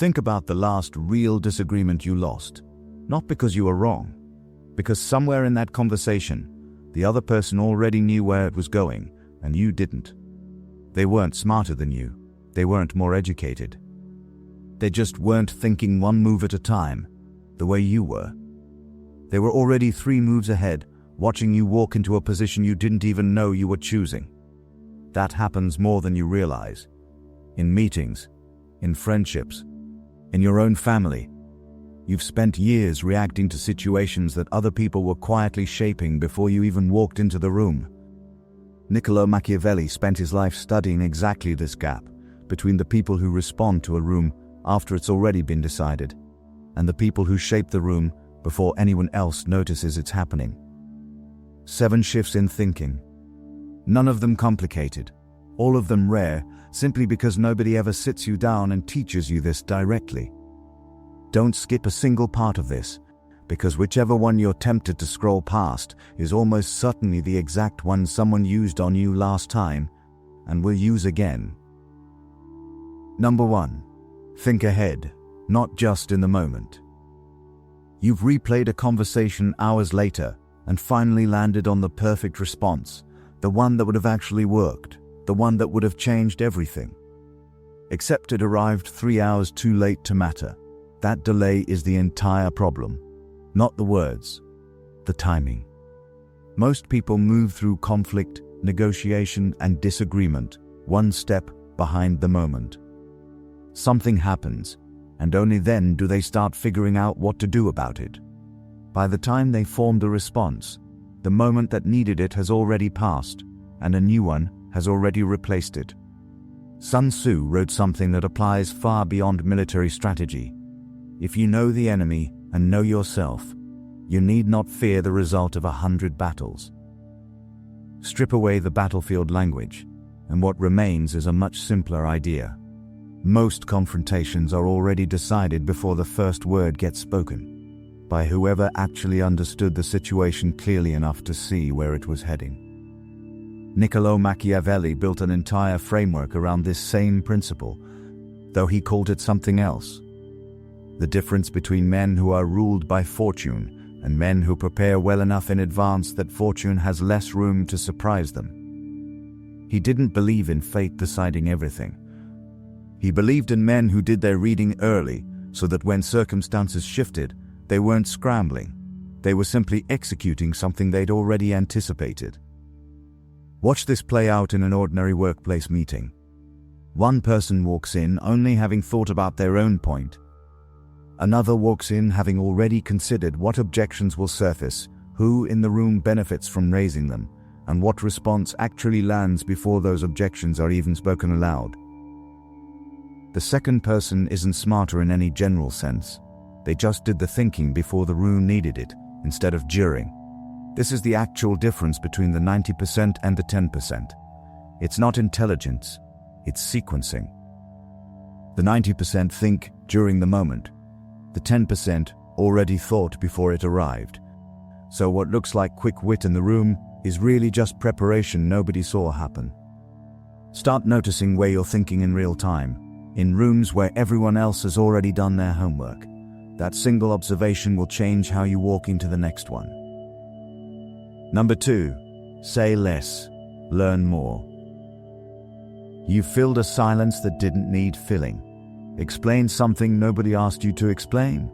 Think about the last real disagreement you lost. Not because you were wrong, because somewhere in that conversation, the other person already knew where it was going, and you didn't. They weren't smarter than you. They weren't more educated. They just weren't thinking one move at a time, the way you were. They were already 3 moves ahead, watching you walk into a position you didn't even know you were choosing. That happens more than you realize. In meetings, in friendships, in your own family. You've spent years reacting to situations that other people were quietly shaping before you even walked into the room. Niccolo Machiavelli spent his life studying exactly this gap between the people who respond to a room after it's already been decided, and the people who shape the room before anyone else notices it's happening. 7 shifts in thinking. None of them complicated, all of them rare, simply because nobody ever sits you down and teaches you this directly. Don't skip a single part of this, because whichever one you're tempted to scroll past is almost certainly the exact one someone used on you last time and will use again. Number 1. Think ahead, not just in the moment. You've replayed a conversation hours later and finally landed on the perfect response, the one that would have actually worked, the one that would have changed everything. Except it arrived 3 hours too late to matter. That delay is the entire problem, not the words, the timing. Most people move through conflict, negotiation, and disagreement, one step behind the moment. Something happens, and only then do they start figuring out what to do about it. By the time they formed a response, the moment that needed it has already passed, and a new one has already replaced it. Sun Tzu wrote something that applies far beyond military strategy. If you know the enemy and know yourself, you need not fear the result of 100 battles. Strip away the battlefield language, and what remains is a much simpler idea. Most confrontations are already decided before the first word gets spoken, by whoever actually understood the situation clearly enough to see where it was heading. Niccolo Machiavelli built an entire framework around this same principle, though he called it something else. The difference between men who are ruled by fortune and men who prepare well enough in advance that fortune has less room to surprise them. He didn't believe in fate deciding everything. He believed in men who did their reading early, so that when circumstances shifted, they weren't scrambling. They were simply executing something they'd already anticipated. Watch this play out in an ordinary workplace meeting. One person walks in only having thought about their own point. Another walks in having already considered what objections will surface, who in the room benefits from raising them, and what response actually lands before those objections are even spoken aloud. The second person isn't smarter in any general sense. They just did the thinking before the room needed it, instead of during. This is the actual difference between the 90% and the 10%. It's not intelligence, it's sequencing. The 90% think during the moment. The 10% already thought before it arrived. So what looks like quick wit in the room is really just preparation nobody saw happen. Start noticing where you're thinking in real time, in rooms where everyone else has already done their homework. That single observation will change how you walk into the next one. Number 2, say less, learn more. You filled a silence that didn't need filling. Explain something nobody asked you to explain.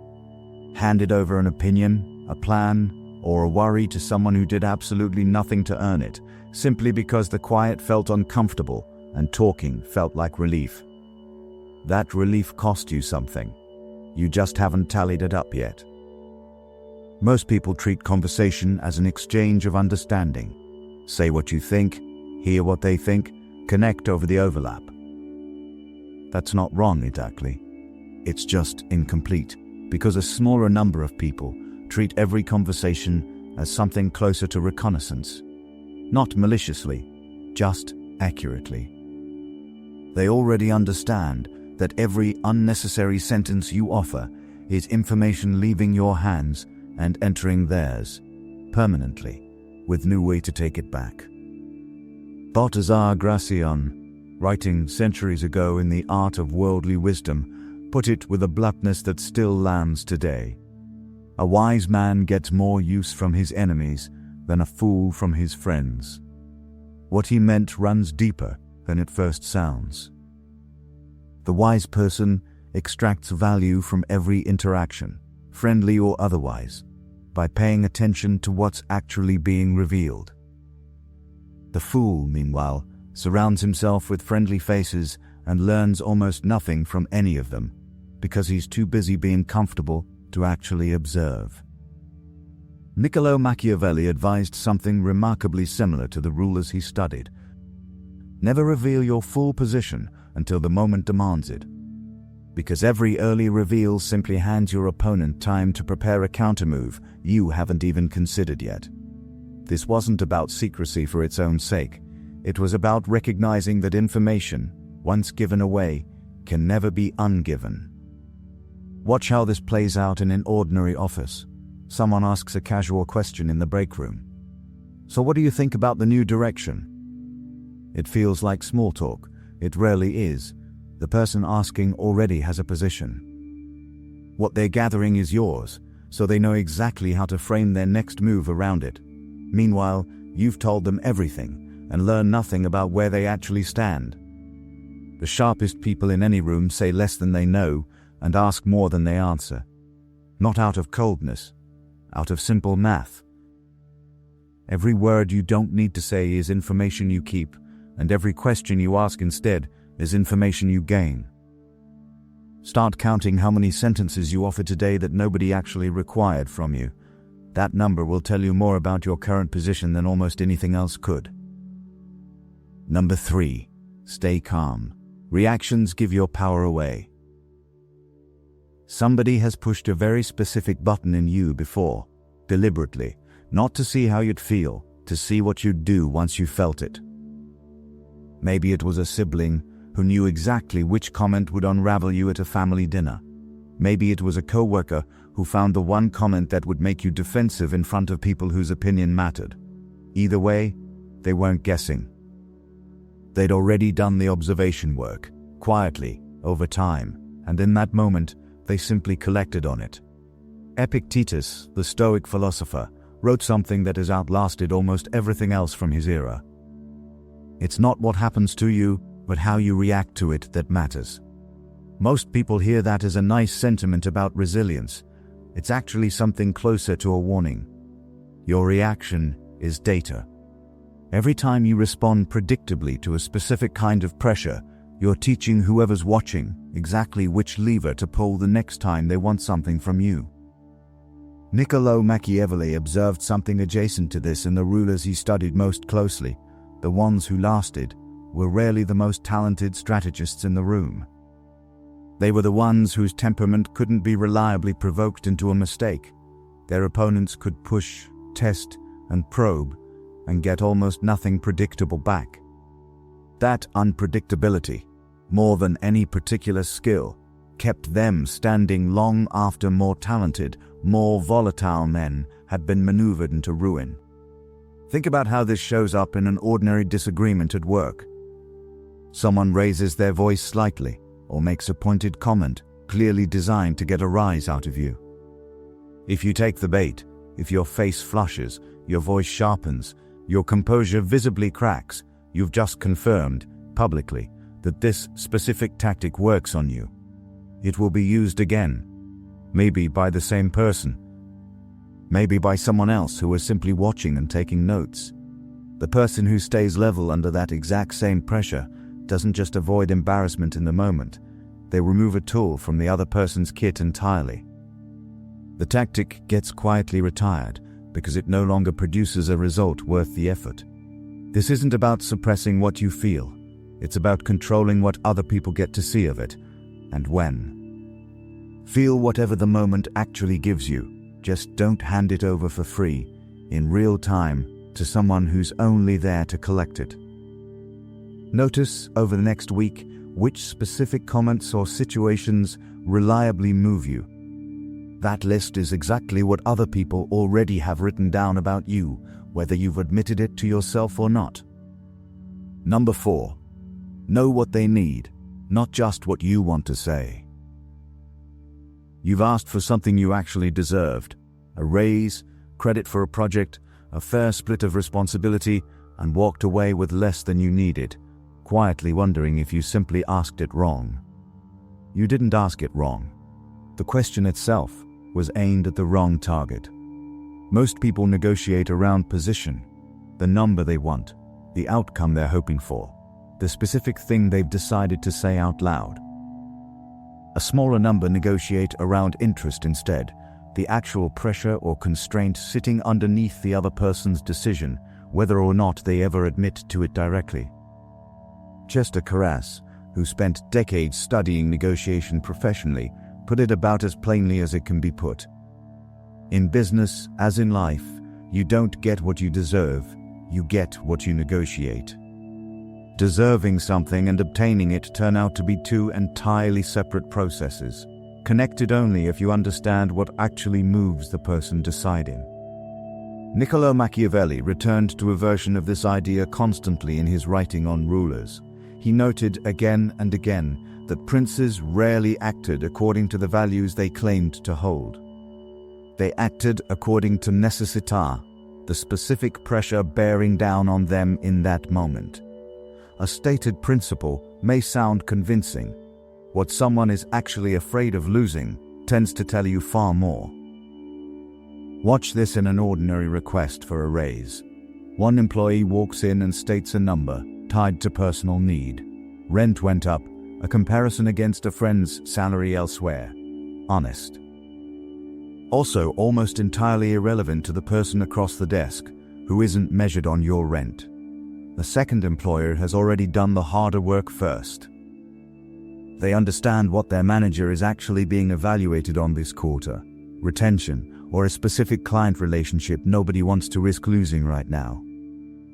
Handed over an opinion, a plan, or a worry to someone who did absolutely nothing to earn it, simply because the quiet felt uncomfortable and talking felt like relief. That relief cost you something. You just haven't tallied it up yet. Most people treat conversation as an exchange of understanding. Say what you think, hear what they think, connect over the overlap. That's not wrong exactly. It's just incomplete, because a smaller number of people treat every conversation as something closer to reconnaissance. Not maliciously, just accurately. They already understand that every unnecessary sentence you offer is information leaving your hands and entering theirs, permanently, with no way to take it back. Balthazar Gracian, writing centuries ago in The Art of Worldly Wisdom, put it with a bluntness that still lands today. A wise man gets more use from his enemies than a fool from his friends. What he meant runs deeper than it first sounds. The wise person extracts value from every interaction, friendly or otherwise, by paying attention to what's actually being revealed. The fool, meanwhile, surrounds himself with friendly faces and learns almost nothing from any of them, because he's too busy being comfortable to actually observe. Niccolo Machiavelli advised something remarkably similar to the rulers he studied. Never reveal your full position until the moment demands it, because every early reveal simply hands your opponent time to prepare a countermove you haven't even considered yet. This wasn't about secrecy for its own sake. It was about recognizing that information, once given away, can never be ungiven. Watch how this plays out in an ordinary office. Someone asks a casual question in the break room. "So what do you think about the new direction?" It feels like small talk. It rarely is. The person asking already has a position. What they're gathering is yours, so they know exactly how to frame their next move around it. Meanwhile, you've told them everything and learned nothing about where they actually stand. The sharpest people in any room say less than they know and ask more than they answer. Not out of coldness, out of simple math. Every word you don't need to say is information you keep, and every question you ask instead is information you gain. Start counting how many sentences you offer today that nobody actually required from you. That number will tell you more about your current position than almost anything else could. Number 3. Stay calm. Reactions give your power away. Somebody has pushed a very specific button in you before, deliberately, not to see how you'd feel, to see what you'd do once you felt it. Maybe it was a sibling who knew exactly which comment would unravel you at a family dinner. Maybe it was a coworker who found the one comment that would make you defensive in front of people whose opinion mattered. Either way, they weren't guessing. They'd already done the observation work, quietly, over time, and in that moment, they simply collected on it. Epictetus, the Stoic philosopher, wrote something that has outlasted almost everything else from his era. It's not what happens to you, but how you react to it that matters. Most people hear that as a nice sentiment about resilience. It's actually something closer to a warning. Your reaction is data. Every time you respond predictably to a specific kind of pressure, you're teaching whoever's watching exactly which lever to pull the next time they want something from you. Niccolo Machiavelli observed something adjacent to this in the rulers he studied most closely. The ones who lasted were rarely the most talented strategists in the room. They were the ones whose temperament couldn't be reliably provoked into a mistake. Their opponents could push, test, and probe, and get almost nothing predictable back. That unpredictability, more than any particular skill, kept them standing long after more talented, more volatile men had been maneuvered into ruin. Think about how this shows up in an ordinary disagreement at work. Someone raises their voice slightly or makes a pointed comment clearly designed to get a rise out of you. If you take the bait, if your face flushes, your voice sharpens, your composure visibly cracks, you've just confirmed, publicly, that this specific tactic works on you. It will be used again, maybe by the same person, maybe by someone else who is simply watching and taking notes. The person who stays level under that exact same pressure doesn't just avoid embarrassment in the moment, they remove a tool from the other person's kit entirely. The tactic gets quietly retired because it no longer produces a result worth the effort. This isn't about suppressing what you feel, it's about controlling what other people get to see of it, and when. Feel whatever the moment actually gives you, just don't hand it over for free, in real time, to someone who's only there to collect it. Notice over the next week which specific comments or situations reliably move you. That list is exactly what other people already have written down about you, whether you've admitted it to yourself or not. Number 4. Know what they need, not just what you want to say. You've asked for something you actually deserved: a raise, credit for a project, a fair split of responsibility, and walked away with less than you needed, quietly wondering if you simply asked it wrong. You didn't ask it wrong. The question itself was aimed at the wrong target. Most people negotiate around position, the number they want, the outcome they're hoping for, the specific thing they've decided to say out loud. A smaller number negotiate around interest instead, the actual pressure or constraint sitting underneath the other person's decision, whether or not they ever admit to it directly. Chester Carras, who spent decades studying negotiation professionally, put it about as plainly as it can be put. In business, as in life, you don't get what you deserve, you get what you negotiate. Deserving something and obtaining it turn out to be two entirely separate processes, connected only if you understand what actually moves the person deciding. Niccolo Machiavelli returned to a version of this idea constantly in his writing on rulers. He noted again and again that princes rarely acted according to the values they claimed to hold. They acted according to necessità, the specific pressure bearing down on them in that moment. A stated principle may sound convincing. What someone is actually afraid of losing tends to tell you far more. Watch this in an ordinary request for a raise. One employee walks in and states a number tied to personal need. Rent went up, a comparison against a friend's salary elsewhere. Honest. Also almost entirely irrelevant to the person across the desk, who isn't measured on your rent. The second employer has already done the harder work first. They understand what their manager is actually being evaluated on this quarter: retention, or a specific client relationship nobody wants to risk losing right now.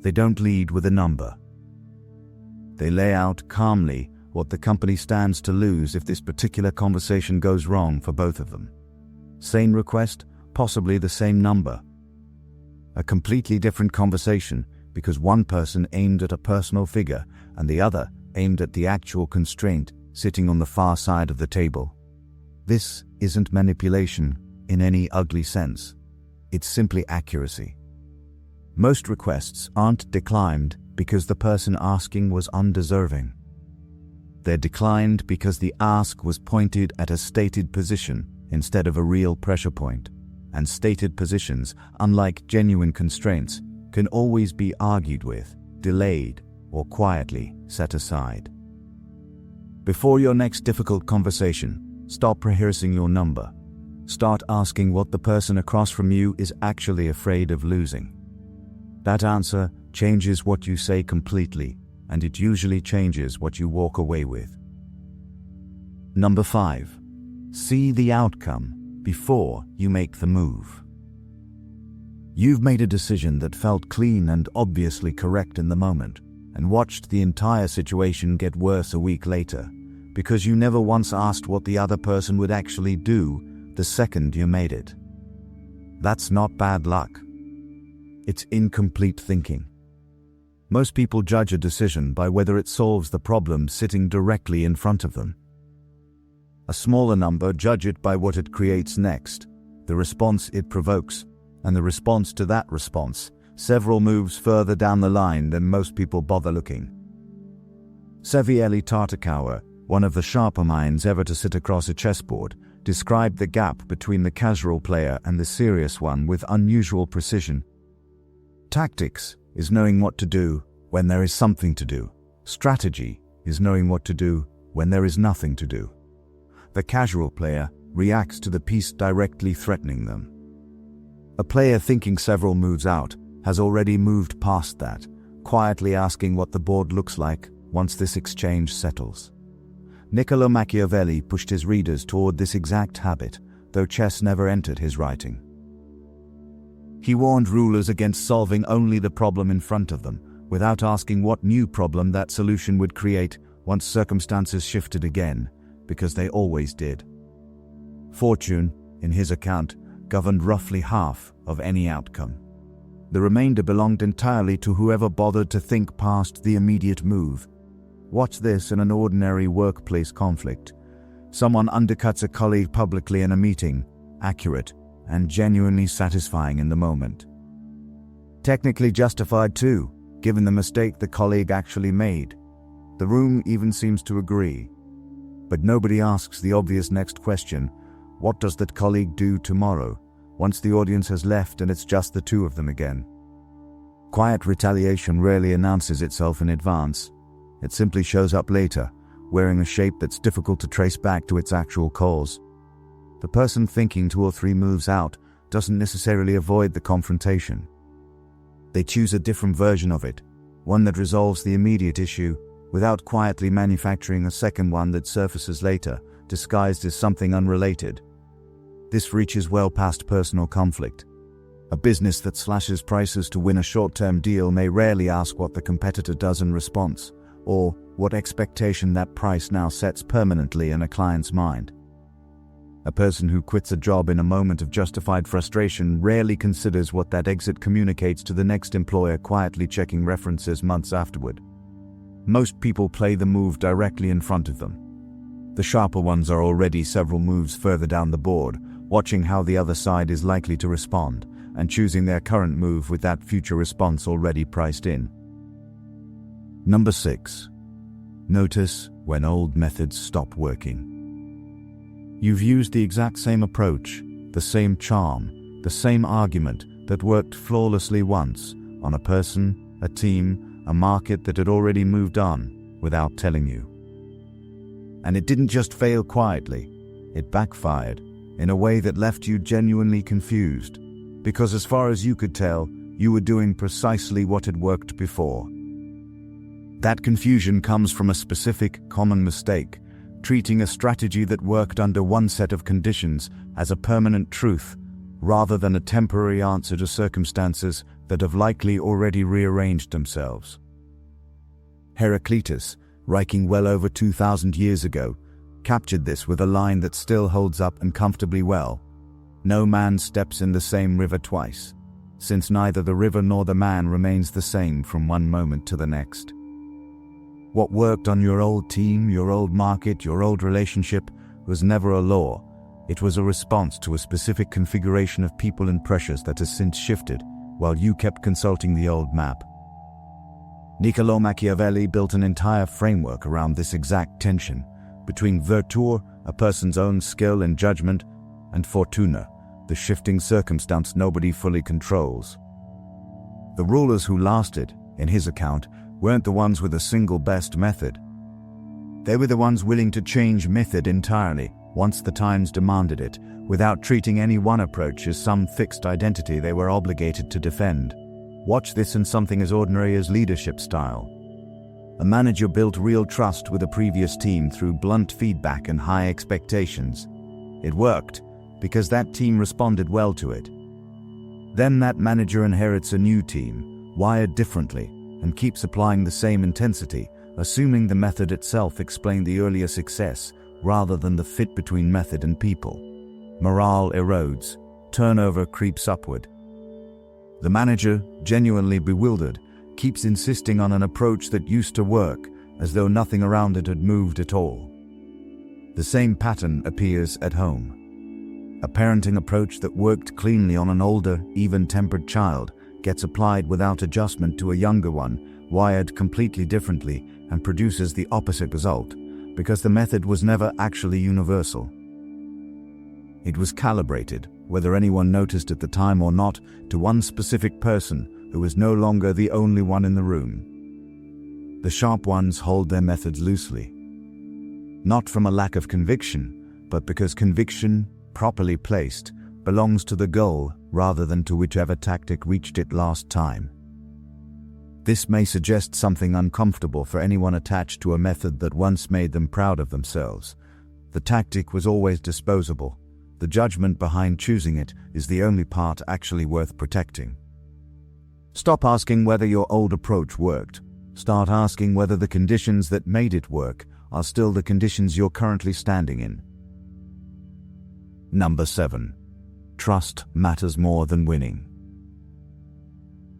They don't lead with a number. They lay out calmly what the company stands to lose if this particular conversation goes wrong for both of them. Same request, possibly the same number. A completely different conversation because one person aimed at a personal figure and the other aimed at the actual constraint sitting on the far side of the table. This isn't manipulation in any ugly sense. It's simply accuracy. Most requests aren't declined because the person asking was undeserving. They're declined because the ask was pointed at a stated position instead of a real pressure point, and stated positions, unlike genuine constraints, can always be argued with, delayed, or quietly set aside. Before your next difficult conversation, stop rehearsing your number. Start asking what the person across from you is actually afraid of losing. That answer changes what you say completely, and it usually changes what you walk away with. Number 5. See the outcome before you make the move. You've made a decision that felt clean and obviously correct in the moment, and watched the entire situation get worse a week later, because you never once asked what the other person would actually do the second you made it. That's not bad luck. It's incomplete thinking. Most people judge a decision by whether it solves the problem sitting directly in front of them. A smaller number judge it by what it creates next, the response it provokes, and the response to that response, several moves further down the line than most people bother looking. Machiavelli Tartakower, one of the sharper minds ever to sit across a chessboard, described the gap between the casual player and the serious one with unusual precision. Tactics is knowing what to do when there is something to do. Strategy is knowing what to do when there is nothing to do. The casual player reacts to the piece directly threatening them. A player thinking several moves out has already moved past that, quietly asking what the board looks like once this exchange settles. Niccolo Machiavelli pushed his readers toward this exact habit, though chess never entered his writing. He warned rulers against solving only the problem in front of them, without asking what new problem that solution would create once circumstances shifted again, because they always did. Fortune, in his account, governed roughly half of any outcome. The remainder belonged entirely to whoever bothered to think past the immediate move. Watch this in an ordinary workplace conflict. Someone undercuts a colleague publicly in a meeting, accurate and genuinely satisfying in the moment. Technically justified too, given the mistake the colleague actually made. The room even seems to agree. But nobody asks the obvious next question: what does that colleague do tomorrow, once the audience has left and it's just the two of them again? Quiet retaliation rarely announces itself in advance. It simply shows up later, wearing a shape that's difficult to trace back to its actual cause. The person thinking 2 or 3 moves out doesn't necessarily avoid the confrontation. They choose a different version of it, one that resolves the immediate issue, without quietly manufacturing a second one that surfaces later, disguised as something unrelated. This reaches well past personal conflict. A business that slashes prices to win a short-term deal may rarely ask what the competitor does in response, or what expectation that price now sets permanently in a client's mind. A person who quits a job in a moment of justified frustration rarely considers what that exit communicates to the next employer, quietly checking references months afterward. Most people play the move directly in front of them. The sharper ones are already several moves further down the board, watching how the other side is likely to respond, and choosing their current move with that future response already priced in. Number 6. Notice when old methods stop working. You've used the exact same approach, the same charm, the same argument that worked flawlessly once on a person, a team, a market that had already moved on without telling you. And it didn't just fail quietly, it backfired in a way that left you genuinely confused, because as far as you could tell, you were doing precisely what had worked before. That confusion comes from a specific, common mistake, treating a strategy that worked under one set of conditions as a permanent truth, rather than a temporary answer to circumstances that have likely already rearranged themselves. Heraclitus, writing well over 2,000 years ago, captured this with a line that still holds up uncomfortably well. No man steps in the same river twice, since neither the river nor the man remains the same from one moment to the next. What worked on your old team, your old market, your old relationship was never a law. It was a response to a specific configuration of people and pressures that has since shifted, while you kept consulting the old map. Niccolò Machiavelli built an entire framework around this exact tension between virtù, a person's own skill and judgment, and fortuna, the shifting circumstance nobody fully controls. The rulers who lasted, in his account, weren't the ones with a single best method. They were the ones willing to change method entirely once the times demanded it, without treating any one approach as some fixed identity they were obligated to defend. Watch this in something as ordinary as leadership style. A manager built real trust with a previous team through blunt feedback and high expectations. It worked because that team responded well to it. Then that manager inherits a new team, wired differently, and keeps applying the same intensity, assuming the method itself explained the earlier success rather than the fit between method and people. Morale erodes, turnover creeps upward. The manager, genuinely bewildered, keeps insisting on an approach that used to work, as though nothing around it had moved at all. The same pattern appears at home. A parenting approach that worked cleanly on an older, even-tempered child gets applied without adjustment to a younger one, wired completely differently, and produces the opposite result, because the method was never actually universal. It was calibrated, whether anyone noticed at the time or not, to one specific person who was no longer the only one in the room. The sharp ones hold their methods loosely. Not from a lack of conviction, but because conviction, properly placed, belongs to the goal rather than to whichever tactic reached it last time. This may suggest something uncomfortable for anyone attached to a method that once made them proud of themselves. The tactic was always disposable. The judgment behind choosing it is the only part actually worth protecting. Stop asking whether your old approach worked. Start asking whether the conditions that made it work are still the conditions you're currently standing in. Number 7. Trust matters more than winning.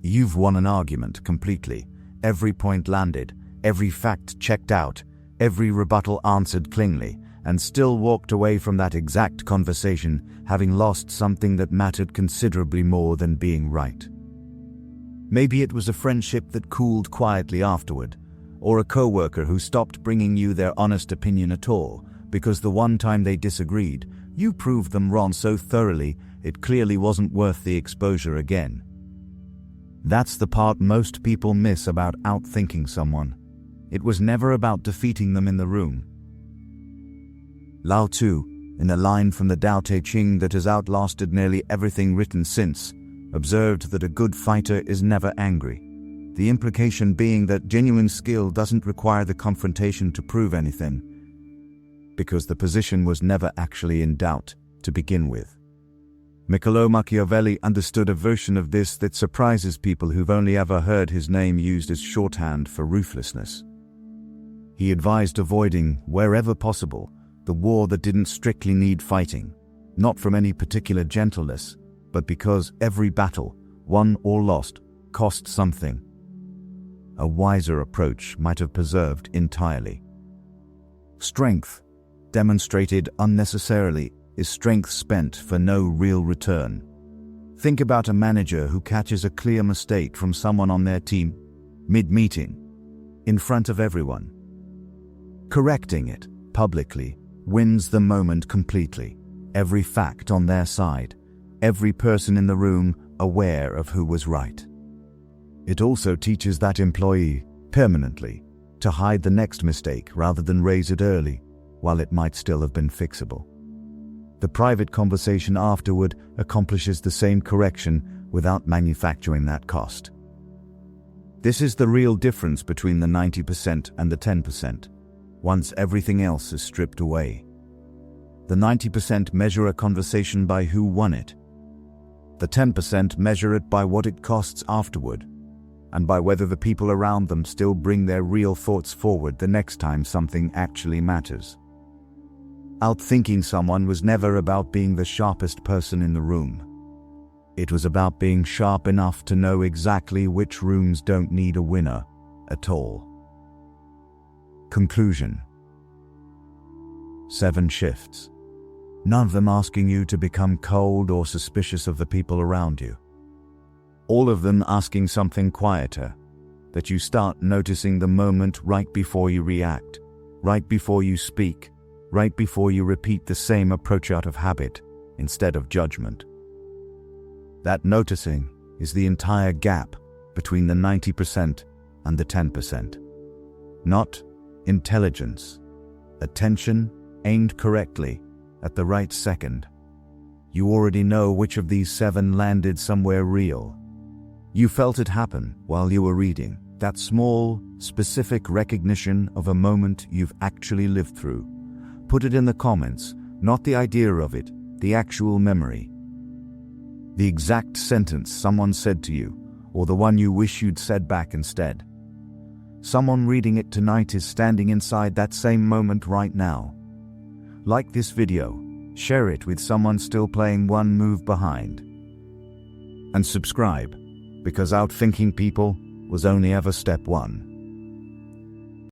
You've won an argument completely. Every point landed, every fact checked out, every rebuttal answered cleanly, and still walked away from that exact conversation having lost something that mattered considerably more than being right. Maybe it was a friendship that cooled quietly afterward, or a coworker who stopped bringing you their honest opinion at all, because the one time they disagreed, you proved them wrong so thoroughly it clearly wasn't worth the exposure again. That's the part most people miss about outthinking someone. It was never about defeating them in the room. Lao Tzu, in a line from the Tao Te Ching that has outlasted nearly everything written since, observed that a good fighter is never angry. The implication being that genuine skill doesn't require the confrontation to prove anything, because the position was never actually in doubt to begin with. Machiavelli understood a version of this that surprises people who've only ever heard his name used as shorthand for ruthlessness. He advised avoiding, wherever possible, the war that didn't strictly need fighting, not from any particular gentleness, but because every battle, won or lost, cost something. A wiser approach might have preserved entirely. Strength, demonstrated unnecessarily, is strength spent for no real return. Think about a manager who catches a clear mistake from someone on their team, mid-meeting, in front of everyone. Correcting it, publicly, wins the moment completely. Every fact on their side, every person in the room aware of who was right. It also teaches that employee, permanently, to hide the next mistake rather than raise it early, while it might still have been fixable. The private conversation afterward accomplishes the same correction without manufacturing that cost. This is the real difference between the 90% and the 10%, once everything else is stripped away. The 90% measure a conversation by who won it. The 10% measure it by what it costs afterward, and by whether the people around them still bring their real thoughts forward the next time something actually matters. Outthinking someone was never about being the sharpest person in the room. It was about being sharp enough to know exactly which rooms don't need a winner at all. Conclusion. 7 shifts. None of them asking you to become cold or suspicious of the people around you. All of them asking something quieter, that you start noticing the moment right before you react, right before you speak, right before you repeat the same approach out of habit instead of judgment. That noticing is the entire gap between the 90% and the 10%. Not intelligence, attention aimed correctly at the right second. You already know which of these 7 landed somewhere real. You felt it happen while you were reading, that small, specific recognition of a moment you've actually lived through. Put it in the comments, not the idea of it, the actual memory. The exact sentence someone said to you, or the one you wish you'd said back instead. Someone reading it tonight is standing inside that same moment right now. Like this video, share it with someone still playing one move behind. And subscribe, because outthinking people was only ever step 1.